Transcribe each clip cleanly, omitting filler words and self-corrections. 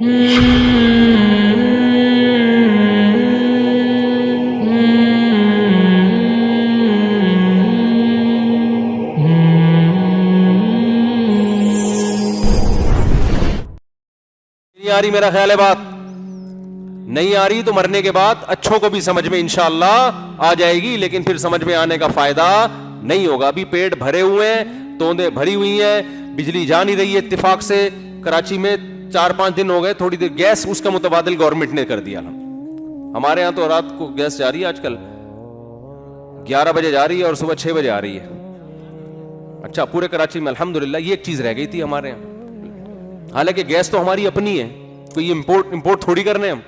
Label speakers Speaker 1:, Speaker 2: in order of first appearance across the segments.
Speaker 1: نہیں آ رہی میرا خیال ہے بات نہیں آ رہی تو مرنے کے بعد اچھوں کو بھی سمجھ میں انشاءاللہ آ جائے گی, لیکن پھر سمجھ میں آنے کا فائدہ نہیں ہوگا. ابھی پیٹ بھرے ہوئے ہیں, توندیں بھری ہوئی ہیں, بجلی جا نہیں رہی ہے. اتفاق سے کراچی میں 4-5 دن ہو گئے, تھوڑی دیر گیس اس کا متبادل گورنمنٹ نے کر دیا. ہمارے ہاں تو رات کو گیس جا رہی ہے, آج کل 11 بجے جا رہی ہے اور صبح 6 بجے آ رہی ہے. اچھا, پورے کراچی میں الحمدللہ یہ ایک چیز رہ گئی تھی ہمارے یہاں, حالانکہ گیس تو ہماری اپنی ہے, کوئی امپورٹ تھوڑی کرنے ہم,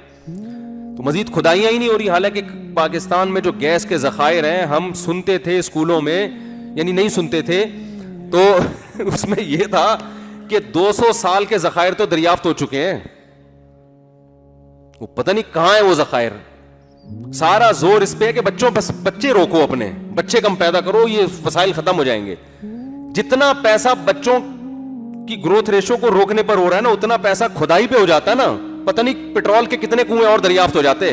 Speaker 1: تو مزید کھدائیاں ہی نہیں ہو رہی. حالانکہ پاکستان میں جو گیس کے ذخائر ہیں, ہم سنتے تھے اسکولوں میں, یعنی نہیں سنتے تھے تو اس میں یہ تھا کہ 200 سال کے ذخائر تو دریافت ہو چکے ہیں. وہ پتہ نہیں کہاں ہے وہ ذخائر. سارا زور اس پہ کہ بچے روکو, اپنے بچے کم پیدا کرو, یہ وسائل ختم ہو جائیں گے. جتنا پیسہ بچوں کی گروتھ ریشو کو روکنے پر ہو رہا ہے نا, اتنا پیسہ کھدائی پہ ہو جاتا ہے نا. پتہ نہیں پٹرول کے کتنے کنویں اور دریافت ہو جاتے.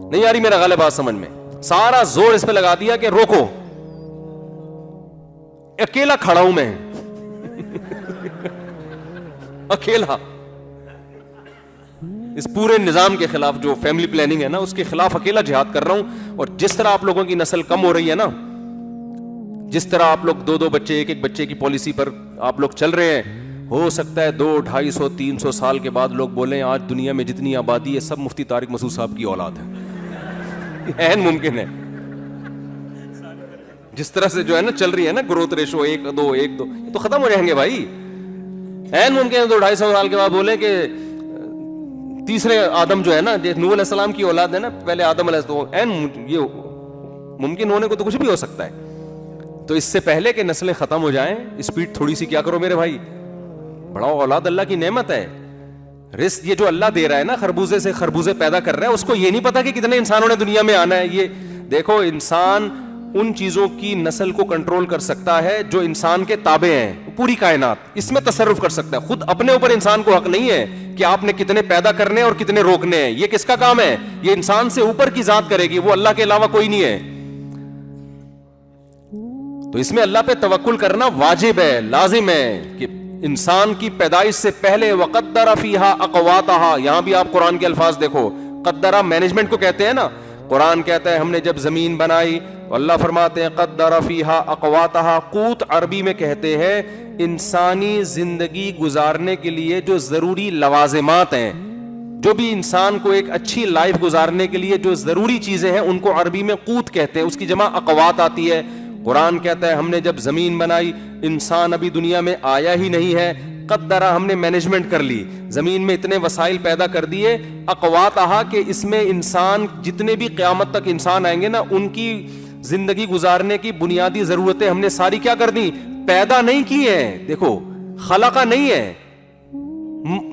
Speaker 1: نہیں آ رہی میرا غالب بات سمجھ میں؟ سارا زور اس پہ لگا دیا کہ روکو. اکیلا کھڑا ہوں میں اکیلا اس پورے نظام کے خلاف, جو فیملی پلاننگ ہے نا اس کے خلاف اکیلا جہاد کر رہا ہوں. اور جس طرح آپ لوگوں کی نسل کم ہو رہی ہے نا, جس طرح آپ لوگ 2 بچے, ایک بچے کی پالیسی پر آپ لوگ چل رہے ہیں, ہو سکتا ہے 200, 250, 300 سال کے بعد لوگ بولیں آج دنیا میں جتنی آبادی ہے سب مفتی طارق مسعود صاحب کی اولاد ہے. این ممکن ہے, جس طرح سے جو ہے نا چل رہی ہے نا گروتھ ریشو 1-2 یہ تو ختم ہو جائیں گے بھائی. این ممکن ہے 200-250 سال کے بعد بولیں کہ تیسرے آدم جو ہے نا, نوح علیہ السلام کی اولاد ہے نا, پہلے آدم علیہ السلام, یہ ممکن ہونے کو تو کچھ بھی ہو سکتا ہے. تو اس سے پہلے کہ نسلیں ختم ہو جائیں, اسپیڈ تھوڑی سی کیا کرو میرے بھائی, بڑھاؤ. اولاد اللہ کی نعمت ہے, رزق یہ جو اللہ دے رہا ہے نا, خربوزے سے خربوزے پیدا کر رہا ہے, اس کو یہ نہیں پتا کہ کتنے انسانوں نے دنیا میں آنا ہے. یہ دیکھو, انسان ان چیزوں کی نسل کو کنٹرول کر سکتا ہے جو انسان کے تابع ہیں. پوری کائنات اس میں تصرف کر سکتا ہے. خود اپنے اوپر انسان کو حق نہیں ہے کہ آپ نے کتنے پیدا کرنے اور کتنے روکنے ہیں. یہ کس کا کام ہے؟ یہ انسان سے اوپر کی ذات کرے گی, وہ اللہ کے علاوہ کوئی نہیں ہے. تو اس میں اللہ پہ توکل کرنا واجب ہے, لازم ہے کہ انسان کی پیدائش سے پہلے وقدر فیہا اقواتہا. یہاں بھی آپ قرآن کے الفاظ دیکھو, قدرہ مینجمنٹ کو کہتے ہیں نا. قرآن کہتا ہے ہم نے جب زمین بنائی, اللہ فرماتے ہیں قدر فیہا اقواتہا. قوت عربی میں کہتے ہیں انسانی زندگی گزارنے کے لیے جو ضروری لوازمات ہیں, جو بھی انسان کو ایک اچھی لائف گزارنے کے لیے جو ضروری چیزیں ہیں, ان کو عربی میں قوت کہتے ہیں. اس کی جمع اقوات آتی ہے. قرآن کہتا ہے ہم نے جب زمین بنائی, انسان ابھی دنیا میں آیا ہی نہیں ہے, قدرہ ہم نے مینجمنٹ کر لی, زمین میں اتنے وسائل پیدا کر دیے. اقواتہا کہ اس میں انسان جتنے بھی قیامت تک انسان آئیں گے نا, ان کی زندگی گزارنے کی بنیادی ضرورتیں ہم نے ساری کیا کر دی, پیدا نہیں کی ہیں. دیکھو, خلقہ نہیں ہے,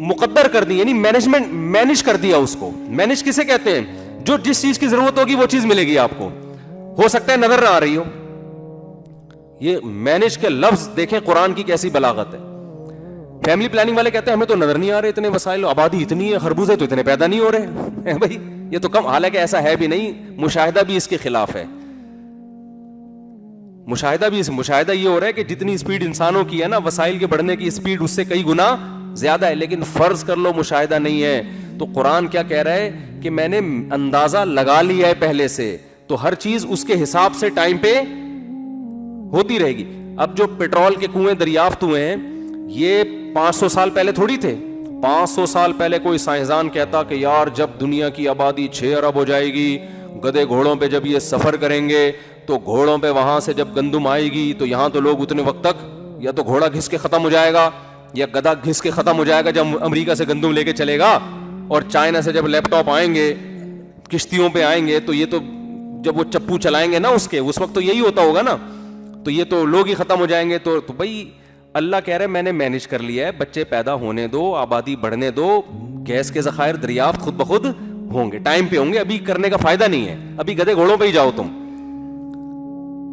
Speaker 1: مقدر کر دی, یعنی مینجمنٹ, مینج کر دیا اس کو. مینج کسے کہتے ہیں؟ جو جس چیز کی ضرورت ہوگی وہ چیز ملے گی آپ کو. ہو سکتا ہے نظر نہ آ رہی ہو. یہ مینج کے لفظ دیکھیں قرآن کی کیسی بلاغت ہے. فیملی پلاننگ والے کہتے ہیں ہمیں تو نظر نہیں آ رہے اتنے وسائل, آبادی اتنی ہے, خربوزے تو اتنے پیدا نہیں ہو رہے. بھائی یہ تو کم, حالانکہ ایسا ہے بھی نہیں, مشاہدہ بھی اس کے خلاف ہے. مشاہدہ یہ ہو رہا ہے کہ جتنی اسپیڈ انسانوں کی ہے نا, وسائل کے بڑھنے کی اسپیڈ اس سے کئی گنا زیادہ ہے. لیکن فرض کر لو مشاہدہ نہیں ہے, تو قرآن کیا کہہ رہا ہے کہ میں نے اندازہ لگا لیا ہے پہلے سے, تو ہر چیز اس کے حساب سے ٹائم پہ ہوتی رہے گی. اب جو پیٹرول کے کنویں دریافت ہوئے ہیں, یہ 500 سال پہلے تھوڑی تھے. 500 سال پہلے کوئی سائنسدان کہتا کہ یار جب دنیا کی آبادی 6 ارب ہو جائے گی, گدھے گھوڑوں پہ جب یہ سفر کریں گے, تو گھوڑوں پہ وہاں سے جب گندم آئے گی تو یہاں تو لوگ اتنے وقت تک یا تو گھوڑا گھس کے ختم ہو جائے گا یا گدھا گھس کے ختم ہو جائے گا جب امریکہ سے گندم لے کے چلے گا. اور چائنا سے جب لیپ ٹاپ آئیں گے, کشتیوں پہ آئیں گے, تو یہ تو جب وہ چپو چلائیں گے نا اس وقت تو یہی ہوتا ہوگا نا, تو یہ تو لوگ ہی ختم ہو جائیں گے. تو بھائی اللہ کہہ رہے میں نے مینج کر لیا ہے, بچے پیدا ہونے دو, آبادی بڑھنے دو, گیس کے ذخائر دریافت خود بخود ہوں گے, ٹائم پہ ہوں گے. ابھی کرنے کا فائدہ نہیں ہے, ابھی گدھے گھوڑوں پہ ہی جاؤ تم.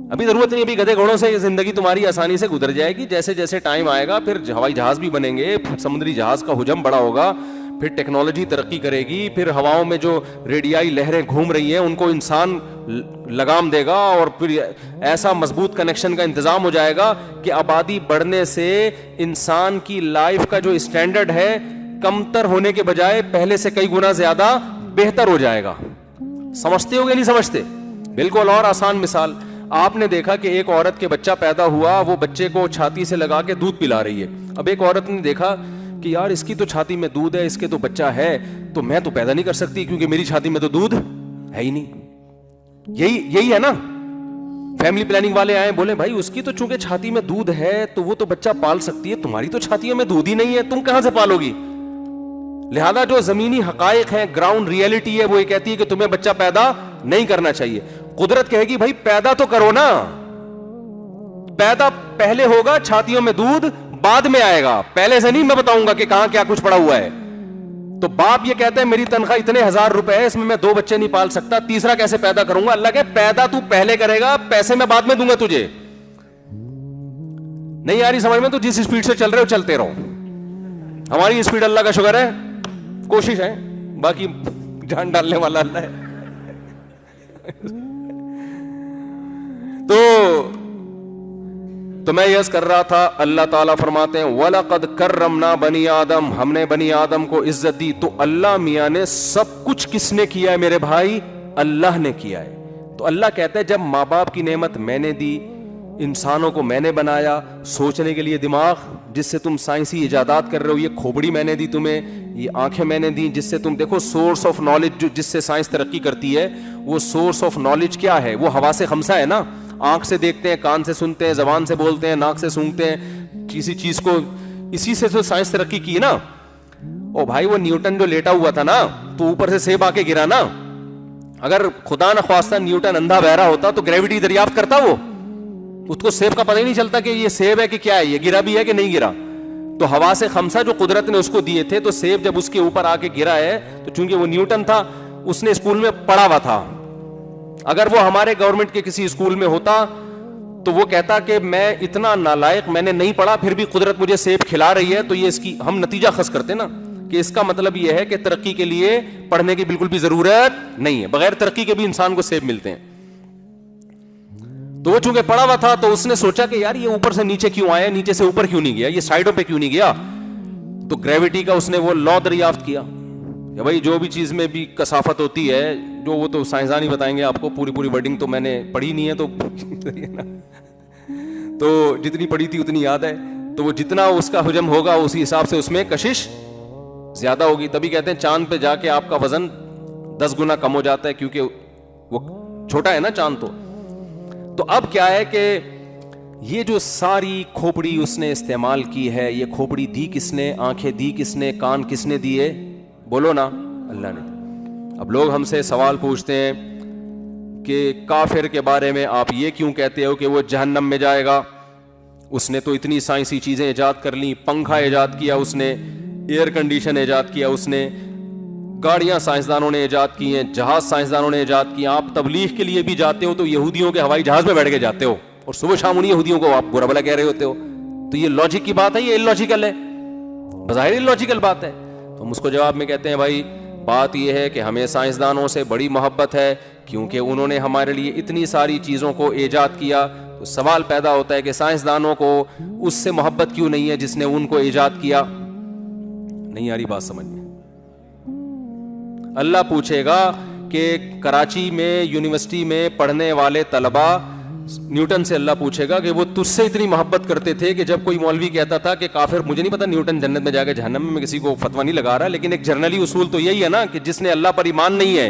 Speaker 1: ابھی ضرورت نہیں, ابھی گدھے گھوڑوں سے زندگی تمہاری آسانی سے گزر جائے گی. جیسے جیسے ٹائم آئے گا پھر ہوائی جہاز بھی بنیں گے, سمندری جہاز کا حجم بڑا ہوگا, پھر ٹیکنالوجی ترقی کرے گی, پھر ہواؤں میں جو ریڈیائی لہریں گھوم رہی ہیں ان کو انسان لگام دے گا, اور پھر ایسا مضبوط کنیکشن کا انتظام ہو جائے گا کہ آبادی بڑھنے سے انسان کی لائف کا جو اسٹینڈرڈ ہے کمتر ہونے کے بجائے پہلے سے کئی گنا زیادہ بہتر ہو جائے گا. سمجھتے ہو گے نہیں سمجھتے؟ بالکل. اور آسان مثال, آپ نے دیکھا کہ ایک عورت کے بچہ پیدا ہوا, وہ بچے کو چھاتی سے لگا کے دودھ پلا رہی ہے. اب ایک عورت نے دیکھا کہ یار اس کی تو چھاتی میں دودھ ہے, اس کے تو بچہ ہے, تو میں تو پیدا نہیں کر سکتی کیونکہ میری چھاتی میں تو دودھ ہے ہی نہیں. یہی ہے نا. فیملی پلاننگ والے آئے, بولے بھائی اس کی تو چونکہ چھاتی میں دودھ ہے تو وہ تو بچہ پال سکتی ہے, تمہاری تو چھاتیوں میں دودھ ہی نہیں ہے, تم کہاں سے پالو گی؟ لہذا جو زمینی حقائق ہیں, گراؤنڈ ریئلٹی ہے, وہ یہ کہتی ہے کہ تمہیں بچہ پیدا نہیں کرنا چاہیے. قدرت کہے گی بھائی پیدا تو کرو نا, پیدا پہلے ہوگا, چھاتیوں میں دودھ بعد میں آئے گا, پہلے سے نہیں میں بتاؤں گا کہ کہاں کیا کچھ پڑا ہوا ہے. تو باپ یہ کہتا ہے میری تنخواہ اتنے 1000 روپے ہے, اس میں 2 بچے نہیں پال سکتا, تیسرا کیسے پیدا کروں گا؟ اللہ کہ پیدا تو پہلے کرے گا, پیسے میں بعد میں دوں گا تجھے. نہیں آ رہی سمجھ میں؟ تو جس اسپیڈ سے چل رہے ہو چلتے رہو. ہماری اسپیڈ اللہ کا شکر ہے, کوشش ہے, باقی جان ڈالنے والا اللہ ہے. تو میں یس کر رہا تھا, اللہ تعالیٰ فرماتے ہیں وَلَقَدْ كَرَّمْنَا بَنِي آدم, ہم نے بنی آدم کو عزت دی. تو اللہ میاں نے سب کچھ کس نے کیا ہے میرے بھائی؟ اللہ نے کیا ہے. تو اللہ کہتا ہے جب ماں باپ کی نعمت میں نے دی, انسانوں کو میں نے بنایا, سوچنے کے لیے دماغ جس سے تم سائنسی ایجادات کر رہے ہو, یہ کھوپڑی میں نے دی تمہیں, یہ آنکھیں میں نے دی جس سے تم دیکھو سورس آف نالج جس سے سائنس ترقی کرتی ہے, وہ سورس آف نالج کیا ہے؟ وہ حواس خمسہ ہے نا. آنکھ سے دیکھتے ہیں, کان سے سنتے ہیں, زبان سے بولتے ہیں, ناک سے سونگھتے ہیں, کسی چیز کو, اسی سے تو سائنس ترقی کی نا. او بھائی وہ نیوٹن جو لیٹا ہوا تھا نا, تو اوپر سے سیب آ کے گرا نا. اگر خدا نہ خواستہ نیوٹن اندھا بہرا ہوتا تو گریوٹی دریافت کرتا, وہ اس کو سیب کا پتہ ہی نہیں چلتا کہ یہ سیب ہے کہ کیا ہے, یہ گرا بھی ہے کہ نہیں گرا. تو حواس خمسہ جو قدرت نے اس کو دیے تھے, تو سیب جب اس کے اوپر آ کے گرا ہے تو چونکہ وہ نیوٹن تھا, اس نے اسکول میں پڑھا ہوا تھا. اگر وہ ہمارے گورنمنٹ کے کسی اسکول میں ہوتا تو وہ کہتا کہ میں اتنا نالائق, میں نے نہیں پڑھا پھر بھی قدرت مجھے سیب کھلا رہی ہے, تو یہ اس کی ہم نتیجہ خاص کرتے نا کہ اس کا مطلب یہ ہے کہ ترقی کے لیے پڑھنے کی بالکل بھی ضرورت نہیں ہے, بغیر ترقی کے بھی انسان کو سیب ملتے ہیں. تو وہ چونکہ پڑھا ہوا تھا تو اس نے سوچا کہ یار یہ اوپر سے نیچے کیوں آیا, نیچے سے اوپر کیوں نہیں گیا, یہ سائڈوں پہ کیوں نہیں گیا. تو گریوٹی کا اس نے وہ لا دریافت کیا کہ بھائی جو بھی چیز میں بھی کثافت ہوتی ہے, جو وہ تو سائنسدان ہی بتائیں گے آپ کو, پوری ورڈنگ تو میں نے پڑھی نہیں ہے, تو جتنی پڑھی تھی اتنی یاد ہے. تو وہ جتنا اس کا حجم ہوگا اسی حساب سے اس میں کشش زیادہ ہوگی. تبھی کہتے ہیں چاند پہ جا کے آپ کا وزن 10 گنا کم ہو جاتا ہے, کیونکہ وہ چھوٹا ہے نا چاند. تو اب کیا ہے کہ یہ جو ساری کھوپڑی اس نے استعمال کی ہے, یہ کھوپڑی دی کس نے, آنکھیں دی کس نے, کان کس نے دیے؟ بولو نا, اللہ نے. اب لوگ ہم سے سوال پوچھتے ہیں کہ کافر کے بارے میں آپ یہ کیوں کہتے ہو کہ وہ جہنم میں جائے گا؟ اس نے تو اتنی سائنسی چیزیں ایجاد کر لیں, پنکھا ایجاد کیا اس نے, ایئر کنڈیشن ایجاد کیا اس نے, گاڑیاں سائنسدانوں نے ایجاد کی ہیں, جہاز سائنسدانوں نے ایجاد کیے. آپ تبلیغ کے لیے بھی جاتے ہو تو یہودیوں کے ہوائی جہاز میں بیٹھ کے جاتے ہو, اور صبح شام انہیں یہودیوں کو آپ برا بھلا کہہ رہے ہوتے ہو. تو یہ لاجک کی بات ہے, یہ اللاجیکل ہے, بظاہر اللاجیکل بات ہے. تو ہم اس کو جواب میں کہتے ہیں بھائی بات یہ ہے کہ ہمیں سائنسدانوں سے بڑی محبت ہے, کیونکہ انہوں نے ہمارے لیے اتنی ساری چیزوں کو ایجاد کیا. تو سوال پیدا ہوتا ہے کہ سائنسدانوں کو اس سے محبت کیوں نہیں ہے جس نے ان کو ایجاد کیا؟ نہیں آ رہی بات سمجھ میں؟ اللہ پوچھے گا کہ کراچی میں یونیورسٹی میں پڑھنے والے طلباء, نیوٹن سے اللہ پوچھے گا کہ وہ تجھ سے اتنی محبت کرتے تھے کہ جب کوئی مولوی کہتا تھا کہ کافر, مجھے نہیں پتا نیوٹن جنت میں جا کے جہنم میں, کسی کو فتویٰ نہیں لگا رہا, لیکن ایک جرنلی اصول تو یہی ہے نا کہ جس نے اللہ پر ایمان نہیں ہے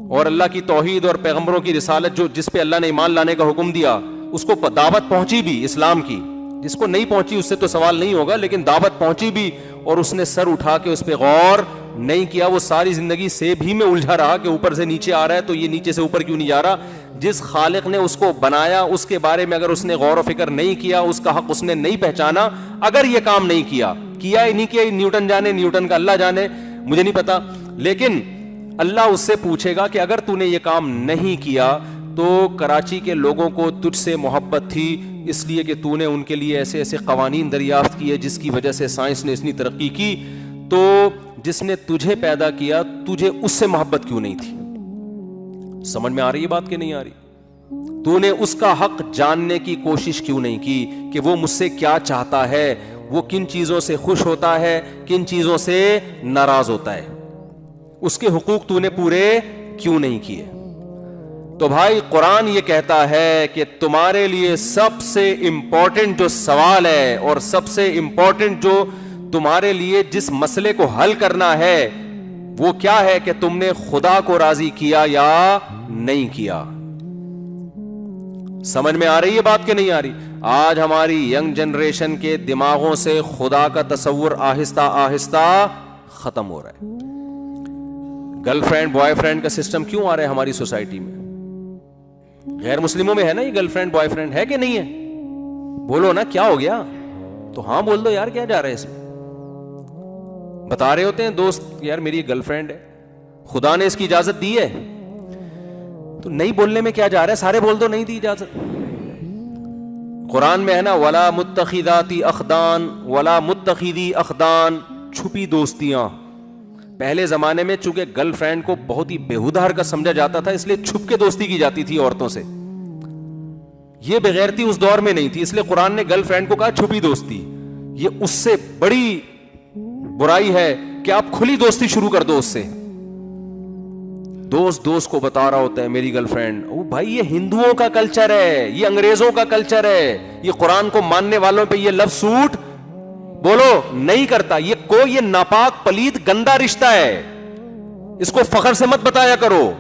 Speaker 1: اور اللہ کی توحید اور پیغمبروں کی رسالت جو جس پہ اللہ نے ایمان لانے کا حکم دیا اس کو دعوت پہنچی بھی اسلام کی, جس کو نہیں پہنچی اس سے تو سوال نہیں ہوگا, لیکن دعوت پہنچی بھی اور اس نے سر اٹھا کے اس پہ غور نہیں کیا, وہ ساری زندگی سیب ہی میں الجھا رہا کہ اوپر سے نیچے آ رہا ہے تو یہ نیچے سے اوپر کیوں نہیں جا رہا. جس خالق نے اس کو بنایا اس کے بارے میں اگر اس نے غور و فکر نہیں کیا, اس کا حق اس نے نہیں پہچانا, اگر یہ کام نہیں کیا ہی نہیں کیا, نیوٹن جانے, نیوٹن کا اللہ جانے, مجھے نہیں پتا, لیکن اللہ اس سے پوچھے گا کہ اگر تو نے یہ کام نہیں کیا تو کراچی کے لوگوں کو تجھ سے محبت تھی اس لیے کہ تو نے ان کے لیے ایسے ایسے قوانین دریافت کیے جس کی وجہ سے سائنس نے اتنی ترقی کی. تو جس نے تجھے پیدا کیا تجھے اس سے محبت کیوں نہیں تھی؟ سمجھ میں آ رہی ہے بات کہ نہیں آ رہی؟ تو نے اس کا حق جاننے کی کوشش کیوں نہیں کی کہ وہ مجھ سے کیا چاہتا ہے, وہ کن چیزوں سے خوش ہوتا ہے, کن چیزوں سے ناراض ہوتا ہے, اس کے حقوق تو نے پورے کیوں نہیں کیے؟ تو بھائی قرآن یہ کہتا ہے کہ تمہارے لیے سب سے امپورٹنٹ جو سوال ہے اور سب سے امپورٹنٹ جو تمہارے لیے جس مسئلے کو حل کرنا ہے وہ کیا ہے کہ تم نے خدا کو راضی کیا یا نہیں کیا. سمجھ میں آ رہی ہے بات کہ نہیں آ رہی؟ آج ہماری ینگ جنریشن کے دماغوں سے خدا کا تصور آہستہ آہستہ ختم ہو رہا ہے. گرل فرینڈ بوائے فرینڈ کا سسٹم کیوں آ رہا ہے ہماری سوسائٹی میں؟ غیر مسلموں میں ہے نا یہ گرل فرینڈ بوائے فرینڈ, ہے کہ نہیں ہے؟ بولو نا کیا ہو گیا؟ تو ہاں بول دو یار, کیا جا رہا ہے اس میں؟ بتا رہے ہوتے ہیں دوست یار میری گرل فرینڈ ہے, خدا نے اس کی اجازت دی ہے, تو نہیں بولنے میں کیا جا رہا ہے؟ سارے بول دو نہیں دی اجازت. قرآن میں ہے نا ولا متخذاتی اخدان ولا متخذی اخدان, چھپی دوستیاں. پہلے زمانے میں چونکہ گرل فرینڈ کو بہت ہی بیہودہ حرکت سمجھا جاتا تھا اس لیے چھپ کے دوستی کی جاتی تھی عورتوں سے. یہ بغیرتی اس دور میں نہیں تھی, اس لیے قرآن نے گرل فرینڈ کو کہا چھپی دوستی. یہ اس سے بڑی برائی ہے کہ آپ کھلی دوستی شروع کر دو اس سے. دوست کو بتا رہا ہوتا ہے میری گرل فرینڈ. او بھائی یہ ہندوؤں کا کلچر ہے, یہ انگریزوں کا کلچر ہے, یہ قرآن کو ماننے والوں پہ یہ لفظ سوٹ بولو نہیں کرتا. یہ ناپاک پلید گندا رشتہ ہے, اس کو فخر سے مت بتایا کرو.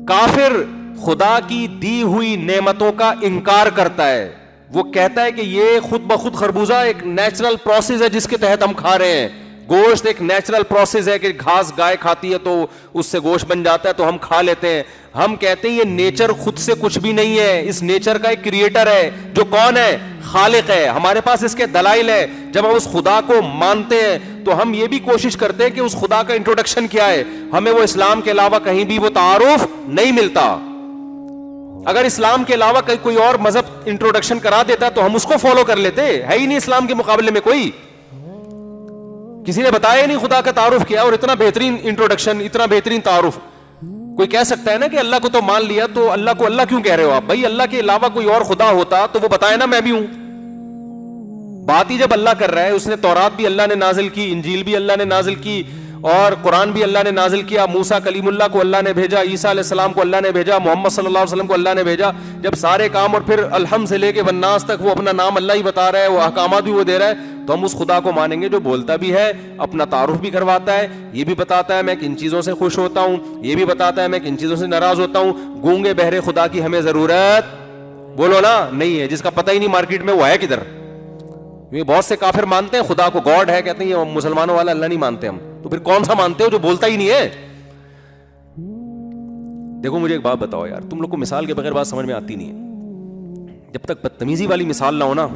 Speaker 1: کافر خدا کی دی ہوئی نعمتوں کا انکار کرتا ہے. وہ کہتا ہے کہ یہ خود بخود خربوزہ ایک نیچرل پروسیس ہے جس کے تحت ہم کھا رہے ہیں. گوشت ایک نیچرل پروسیس ہے کہ گھاس گائے کھاتی ہے تو اس سے گوشت بن جاتا ہے تو ہم کھا لیتے ہیں. ہم کہتے ہیں یہ نیچر خود سے کچھ بھی نہیں ہے, اس نیچر کا ایک کریٹر ہے جو کون ہے؟ خالق ہے. ہمارے پاس اس کے دلائل ہے. جب ہم اس خدا کو مانتے ہیں تو ہم یہ بھی کوشش کرتے ہیں کہ اس خدا کا انٹروڈکشن کیا ہے. ہمیں وہ اسلام کے علاوہ کہیں بھی وہ تعارف نہیں ملتا. اگر اسلام کے علاوہ کوئی اور مذہب انٹروڈکشن کرا دیتا تو ہم اس کو فالو کر لیتے. ہے ہی نہیں اسلام کے مقابلے میں کوئی. کسی نے بتایا نہیں خدا کا تعارف کیا, اور اتنا بہترین انٹروڈکشن, اتنا بہترین تعارف. کوئی کہہ سکتا ہے نا کہ اللہ کو تو مان لیا, تو اللہ کو اللہ کیوں کہہ رہے ہو آپ؟ بھائی اللہ کے علاوہ کوئی اور خدا ہوتا تو وہ بتائے نا میں بھی ہوں. بات ہی جب اللہ کر رہا ہے, اس نے تورات بھی اللہ نے نازل کی, انجیل بھی اللہ نے نازل کی, اور قرآن بھی اللہ نے نازل کیا. موسیٰ کلیم اللہ کو اللہ نے بھیجا, عیسیٰ علیہ السلام کو اللہ نے بھیجا, محمد صلی اللہ علیہ وسلم کو اللہ نے بھیجا. جب سارے کام اور پھر الحمد سے لے کے والناس تک وہ اپنا نام اللہ ہی بتا رہا ہے, وہ احکامات بھی وہ دے رہا ہے, تو ہم اس خدا کو مانیں گے جو بولتا بھی ہے, اپنا تعارف بھی کرواتا ہے, یہ بھی بتاتا ہے میں کن چیزوں سے خوش ہوتا ہوں, یہ بھی بتاتا ہے میں کن چیزوں سے ناراض ہوتا ہوں. گونگے بہرے خدا کی ہمیں ضرورت بولو نا نہیں ہے, جس کا پتہ ہی نہیں مارکیٹ میں وہ ہے کدھر. یہ بہت سے کافر مانتے ہیں خدا کو گاڈ ہے, کہتے ہیں یہ مسلمانوں والا اللہ نہیں مانتے ہم. تو پھر کون سا مانتے ہو جو بولتا ہی نہیں ہے؟ دیکھو مجھے ایک بات بتاؤ یار, تم لوگ کو مثال کے بغیر بات سمجھ میں آتی نہیں ہے. جب تک بدتمیزی والی مثال نہ ہو نا,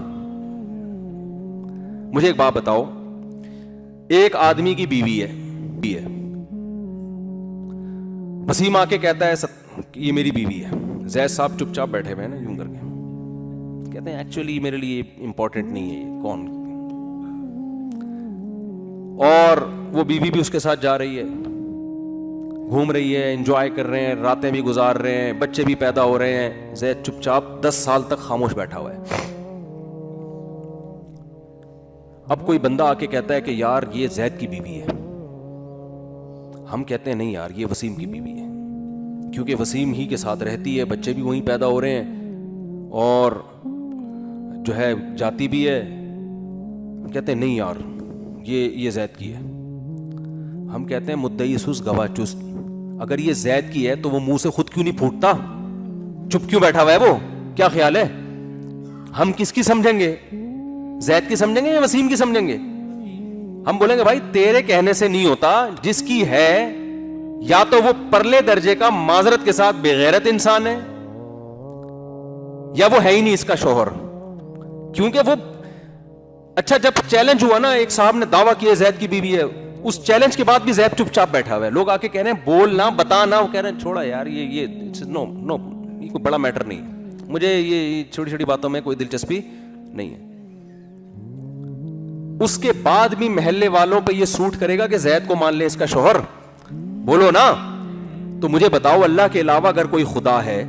Speaker 1: مجھے ایک بات بتاؤ, ایک آدمی کی بیوی ہے, وسیم آ کے کہتا ہے یہ میری بیوی ہے. زید صاحب چپ چاپ بیٹھے ہوئے ہیں نا یوں کر کے, کہتے ہیں ایکچولی میرے لیے امپورٹنٹ نہیں ہے یہ کون, اور وہ بیوی بھی اس کے ساتھ جا رہی ہے, گھوم رہی ہے, انجوائے کر رہے ہیں, راتیں بھی گزار رہے ہیں, بچے بھی پیدا ہو رہے ہیں. زید چپ چاپ 10 سال تک خاموش بیٹھا ہوا ہے. اب کوئی بندہ آ کے کہتا ہے کہ یار یہ زید کی بیوی ہے. ہم کہتے ہیں نہیں یار یہ وسیم کی بیوی ہے, کیونکہ وسیم ہی کے ساتھ رہتی ہے, بچے بھی وہیں پیدا ہو رہے ہیں, اور جو ہے جاتی بھی ہے. ہم کہتے ہیں نہیں یار یہ زید کی ہے. ہم کہتے ہیں مدعی سست گواہ چست. اگر یہ زید کی ہے تو وہ منہ سے خود کیوں نہیں پھوٹتا؟ چپ کیوں بیٹھا ہوا ہے وہ؟ کیا خیال ہے ہم کس کی سمجھیں گے؟ زید کی سمجھیں گے یا وسیم کی سمجھیں گے؟ ہم بولیں گے بھائی تیرے کہنے سے نہیں ہوتا, جس کی ہے یا تو وہ پرلے درجے کا معذرت کے ساتھ بغیرت انسان ہے, یا وہ ہے ہی نہیں اس کا شوہر. کیونکہ وہ اچھا جب چیلنج ہوا نا, ایک صاحب نے دعویٰ کیا زید کی بیوی ہے, اس چیلنج کے بعد بھی زید چپ چاپ بیٹھا ہوا ہے. لوگ آ کے کہہ رہے ہیں بولنا بتانا, وہ کہہ رہے ہیں چھوڑا یار یہ نو نو, یہ کوئی بڑا میٹر نہیں ہے, مجھے یہ چھوٹی چھوٹی باتوں میں کوئی دلچسپی نہیں ہے. اس کے بعد بھی محلے والوں پہ یہ سوٹ کرے گا کہ زید کو مان لے اس کا شوہر؟ بولو نا. تو مجھے بتاؤ اللہ کے علاوہ اگر کوئی خدا ہے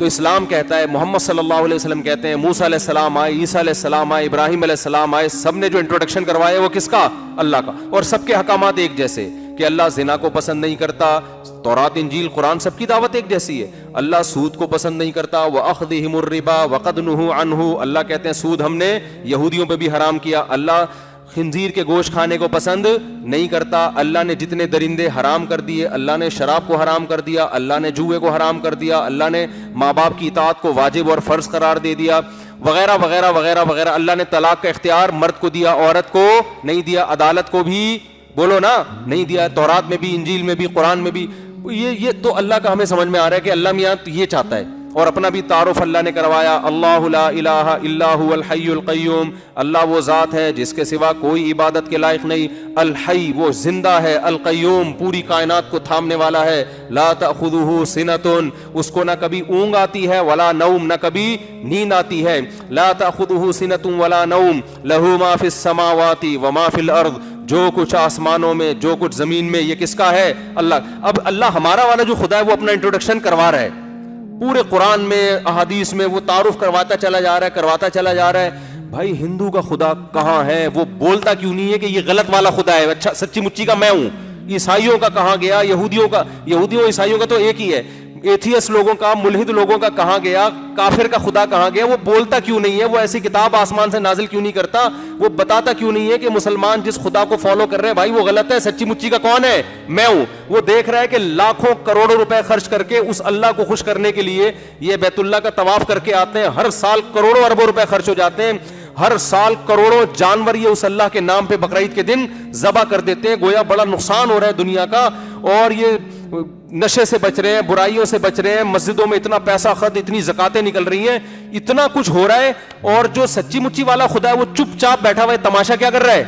Speaker 1: تو اسلام کہتا ہے, محمد صلی اللہ علیہ وسلم کہتے ہیں, موسیٰ علیہ السلام آئے, عیسیٰ علیہ السلام آئے, ابراہیم علیہ السلام آئے, سب نے جو انٹروڈکشن کروایا وہ کس کا؟ اللہ کا. اور سب کے احکامات ایک جیسے کہ اللہ زنا کو پسند نہیں کرتا, تورات انجیل قرآن سب کی دعوت ایک جیسی ہے. اللہ سود کو پسند نہیں کرتا, وَأَخْذِهِمُ الرِّبَا وَقَدْ نُهُوا عَنْهُ, اللہ کہتے ہیں سود ہم نے یہودیوں پہ بھی حرام کیا. اللہ خنزیر کے گوشت کھانے کو پسند نہیں کرتا, اللہ نے جتنے درندے حرام کر دیے, اللہ نے شراب کو حرام کر دیا, اللہ نے جوئے کو حرام کر دیا, اللہ نے ماں باپ کی اطاعت کو واجب اور فرض قرار دے دیا, وغیرہ وغیرہ وغیرہ وغیرہ. اللہ نے طلاق کا اختیار مرد کو دیا, عورت کو نہیں دیا, عدالت کو بھی بولو نا نہیں دیا, تورات میں بھی, انجیل میں بھی, قرآن میں بھی. یہ تو اللہ کا ہمیں سمجھ میں آ رہا ہے کہ اللہ میاں یہ چاہتا ہے. اور اپنا بھی تعارف اللہ نے کروایا, اللہ لا الہ الا هو الحی القیوم, اللہ وہ ذات ہے جس کے سوا کوئی عبادت کے لائق نہیں, الحی وہ زندہ ہے, القیوم پوری کائنات کو تھامنے والا ہے, لا تأخذہ سنۃ اس کو نہ کبھی اونگ آتی ہے, ولا نوم نہ کبھی نیند آتی ہے, لا تأخذہ سنۃ ولا نوم, لہ ما فی السماوات وما فی الارض, جو کچھ آسمانوں میں جو کچھ زمین میں یہ کس کا ہے؟ اللہ. اب اللہ ہمارا والا جو خدا ہے وہ اپنا انٹروڈکشن کروا رہا ہے پورے قرآن میں, احادیث میں, وہ تعارف کرواتا چلا جا رہا ہے. بھائی ہندو کا خدا کہاں ہے؟ وہ بولتا کیوں نہیں ہے کہ یہ غلط والا خدا ہے, اچھا سچی مچی کا میں ہوں. عیسائیوں کا کہاں گیا؟ یہودیوں عیسائیوں کا تو ایک ہی ہے. ایتھیس لوگوں کا, ملحد لوگوں کا کہاں گیا؟ کافر کا خدا کہاں گیا؟ وہ بولتا کیوں نہیں ہے؟ وہ ایسی کتاب آسمان سے نازل کیوں نہیں کرتا؟ وہ بتاتا کیوں نہیں ہے کہ مسلمان جس خدا کو فالو کر رہے ہیں بھائی وہ غلط ہے, سچی مچی کا کون ہے؟ میں ہوں. وہ دیکھ رہا ہے کہ لاکھوں کروڑوں روپے خرچ کر کے اس اللہ کو خوش کرنے کے لیے یہ بیت اللہ کا طواف کر کے آتے ہیں, ہر سال کروڑوں اربوں روپے خرچ ہو جاتے ہیں, ہر سال کروڑوں جانور یہ اس اللہ کے نام پہ بقرعید کے دن ذبح کر دیتے ہیں, گویا بڑا نقصان ہو رہا ہے دنیا کا. اور یہ نشے سے بچ رہے ہیں, برائیوں سے بچ رہے ہیں, مسجدوں میں اتنا پیسہ خرچ, اتنی زکاتیں نکل رہی ہیں, اتنا کچھ ہو رہا ہے, اور جو سچی مچی والا خدا ہے وہ چپ چاپ بیٹھا ہوا ہے, تماشا کیا کر رہا ہے؟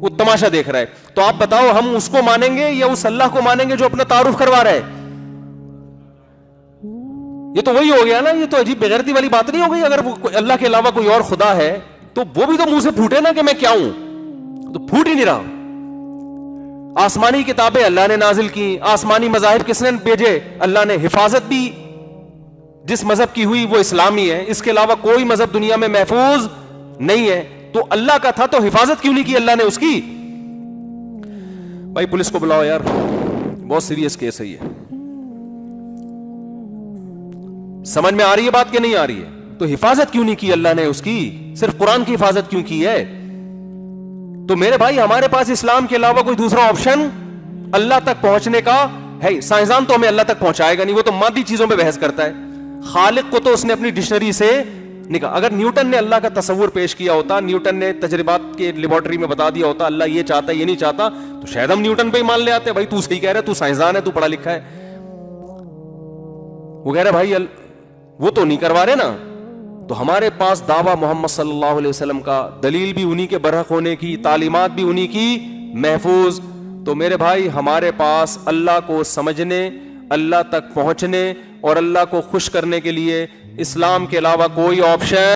Speaker 1: وہ تماشا دیکھ رہا ہے. تو آپ بتاؤ ہم اس کو مانیں گے یا اس اللہ کو مانیں گے جو اپنا تعارف کروا رہا ہے؟ یہ تو وہی ہو گیا نا, یہ تو عجیب بغیرتی والی بات نہیں ہو گئی؟ اگر وہ اللہ کے علاوہ کوئی اور خدا ہے تو وہ بھی تو منہ سے پھوٹے نا کہ میں کیا ہوں, تو پھوٹ ہی نہیں رہا. آسمانی کتابیں اللہ نے نازل کی, آسمانی مذاہب کس نے بھیجے؟ اللہ نے. حفاظت بھی جس مذہب کی ہوئی وہ اسلامی ہے, اس کے علاوہ کوئی مذہب دنیا میں محفوظ نہیں ہے. تو اللہ کا تھا تو حفاظت کیوں نہیں کی اللہ نے اس کی؟ بھائی پولیس کو بلاؤ یار, بہت سیریس کیس ہے یہ. سمجھ میں آ رہی ہے بات کہ نہیں آ رہی ہے؟ تو حفاظت کیوں نہیں کی اللہ نے اس کی؟ صرف قرآن کی حفاظت کیوں کی ہے؟ تو میرے بھائی ہمارے پاس اسلام کے علاوہ کوئی دوسرا آپشن اللہ تک پہنچنے کا ہے؟ سائنسدان تو ہمیں اللہ تک پہنچائے گا نہیں, وہ تو مادی چیزوں پہ بحث کرتا ہے. خالق کو تو اس نے اپنی ڈکشنری سے نکالا. اگر نیوٹن نے اللہ کا تصور پیش کیا ہوتا, نیوٹن نے تجربات کے لیبارٹری میں بتا دیا ہوتا اللہ یہ چاہتا ہے یہ نہیں چاہتا, تو شاید ہم نیوٹن پہ ہی مان لے آتے. بھائی تو صحیح کہہ رہا ہے, تو سائنسدان ہے, تو پڑھا لکھا ہے. وہ کہہ رہے بھائی وہ تو نہیں کروا رہے نا. تو ہمارے پاس دعویٰ محمد صلی اللہ علیہ وسلم کا, دلیل بھی انہی کے برحق ہونے کی, تعلیمات بھی انہی کی محفوظ. تو میرے بھائی ہمارے پاس اللہ کو سمجھنے, اللہ تک پہنچنے اور اللہ کو خوش کرنے کے لیے اسلام کے علاوہ کوئی آپشن